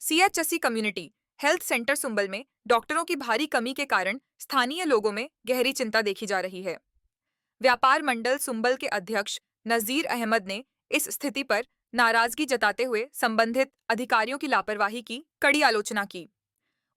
CHSC community health centre Sumbal में डॉक्टरों की भारी कमी के कारण स्थानीय लोगों में गहरी चिंता देखी जा रही है। व्यापार मंडल सुंबल के अध्यक्ष नजीर अहमद ने इस स्थिति पर नाराजगी जताते हुए संबंधित अधिकारियों की लापरवाही की कड़ी आलोचना की।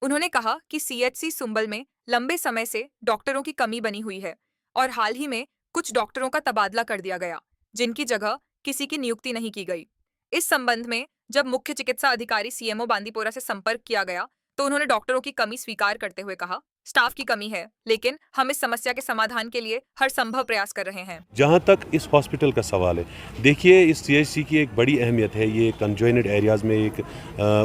उन्होंने कहा कि CHC सुंबल में लंबे समय से डॉक्टरों की कमी बनी हुई है और हाल ही में कुछ डॉक्टरों का तबादला कर दिया गया, जिनकी जगह किसी की नियुक्ति नहीं की गई। इस संबंध में जब मुख्य चिकित्सा अधिकारी CMO बांदीपोरा से संपर्क किया गया तो उन्होंने डॉक्टरों की कमी स्वीकार करते हुए कहा, स्टाफ की कमी है, लेकिन हम इस समस्या के समाधान के लिए हर संभव प्रयास कर रहे हैं। जहाँ तक इस हॉस्पिटल का सवाल है, देखिए इस CHC की एक बड़ी अहमियत है। ये कंजॉइनेड एरियाज़ में एक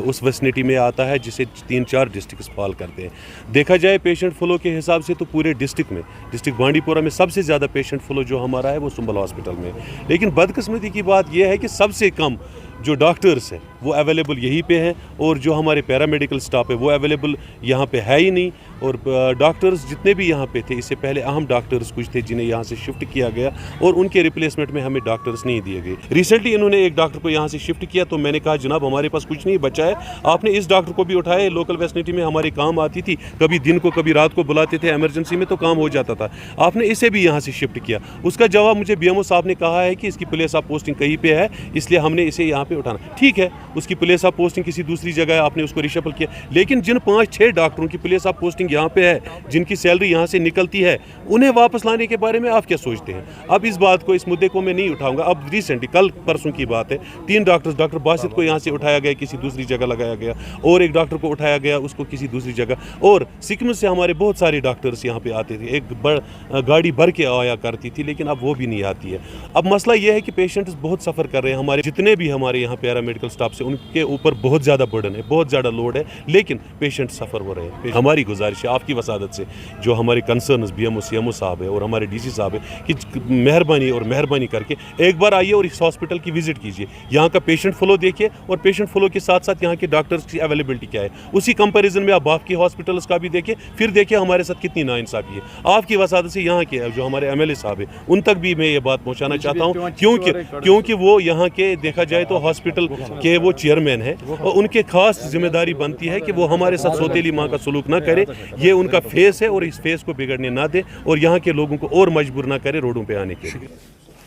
उस वेसिनिटी में आता है जिसे 3-4 डिस्ट्रिक्ट फॉल करते हैं। देखा जाए पेशेंट फ्लो के हिसाब से तो पूरे डिस्ट्रिक्ट बांडीपोरा में सबसे ज़्यादा पेशेंट फ्लो जो हमारा है वो सुंबल हॉस्पिटल में। लेकिन बदकिस्मती की बात यह है कि सबसे कम जो डॉक्टर्स हैं वो अवेलेबल यहीं पे हैं और जो हमारे पैरामेडिकल स्टाफ है वो अवेलेबल यहाँ पे है ही नहीं। और डॉक्टर्स जितने भी यहाँ पे थे, इससे पहले अहम डॉक्टर्स कुछ थे जिन्हें यहाँ से शिफ्ट किया गया और उनके रिप्लेसमेंट में हमें डॉक्टर्स नहीं दिए गए। रिसेंटली इन्होंने एक डॉक्टर को यहाँ से शिफ्ट किया तो मैंने कहा जनाब हमारे पास कुछ नहीं बचा है, आपने इस डॉक्टर को भी उठाया। लोकल वेसिनिटी में हमारे काम आती थी, कभी दिन को कभी रात को बुलाते थे इमरजेंसी में तो काम हो जाता था, आपने इसे भी यहाँ से शिफ्ट किया। उसका जवाब मुझे BMO साहब ने कहा है कि इसकी प्लेस ऑफ पोस्टिंग कहीं पे है, इसलिए हमने इसे यहाँ पे उठाना। ठीक है, उसकी प्लेस ऑफ पोस्टिंग किसी दूसरी जगह है, आपने उसको रिशफल किया, लेकिन जिन 5-6 डॉक्टरों की प्लेस ऑफ पोस्टिंग यहाँ पे है, जिनकी सैलरी यहाँ से निकलती है, उन्हें वापस लाने के बारे में आप क्या सोचते हैं? अब इस बात को, इस मुद्दे को मैं नहीं उठाऊंगा। अब रिसेंटली कल परसों की बात है, 3 डॉक्टर बासित को यहाँ से उठाया गया, किसी दूसरी जगह लगाया गया, और एक डॉक्टर को उठाया गया उसको किसी दूसरी जगह। और सिक्किम से हमारे बहुत सारे डॉक्टर्स यहाँ पे आते थे, एक गाड़ी भर के आया करती थी, लेकिन अब वो भी नहीं आती है। अब मसला ये है कि पेशेंट्स बहुत सफ़र कर रहे हैं। हमारे जितने भी हमारे यहाँ पैरामेडिकल स्टाफ से उनके ऊपर बहुत ज़्यादा बर्डन है, बहुत ज़्यादा लोड है, लेकिन पेशेंट सफ़र हो रहे हैं। हमारी गुजारिश है आपकी वसादत से, जो हमारे कंसर्नस BMO CMO साहब है और हमारे DC साहब है, कि मेहरबानी करके एक बार आइए और इस हॉस्पिटल की विजिट कीजिए, यहाँ का पेशेंट फ्लो देखिए और पेशेंट फ्लो के साथ साथ यहाँ के डॉक्टर्स की अवेलेबिलिटी क्या है, उसी कंपैरिजन में आप बाकी हॉस्पिटल्स का भी देखिए, फिर देखिए हमारे साथ कितनी नाइंसाफी है। आपकी वसादत से यहाँ के जो हमारे MLA साहब है उन तक भी मैं ये बात पहुँचाना चाहता हूँ, क्योंकि वो यहाँ के देखा जाए तो हॉस्पिटल के वो चेयरमैन है और उनके खास जिम्मेदारी बनती है कि वो हमारे साथ सौतेली माँ का सलूक ना करे। ये उनका फेस है और इस फेस को बिगड़ने ना दे और यहाँ के लोगों को और मजबूर ना करे रोडों पे आने के लिए।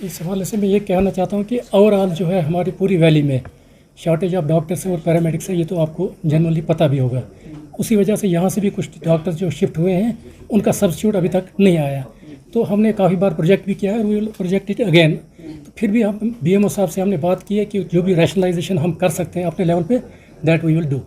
इस हवाले से मैं ये कहना चाहता हूँ कि ओवरऑल जो है हमारी पूरी वैली में शॉर्टेज ऑफ डॉक्टर्स और पैरामेडिक्स है, ये तो आपको जनरली पता भी होगा। उसी वजह से यहाँ से भी कुछ डॉक्टर्स जो शिफ्ट हुए हैं उनका सब्स्टिट्यूट अभी तक नहीं आया, तो हमने काफ़ी बार प्रोजेक्ट भी किया है, we will project it again. तो फिर भी हम BMO साहब से हमने बात की है कि जो भी रैशनलाइजेशन हम कर सकते हैं अपने लेवल पे, दैट वी विल डू।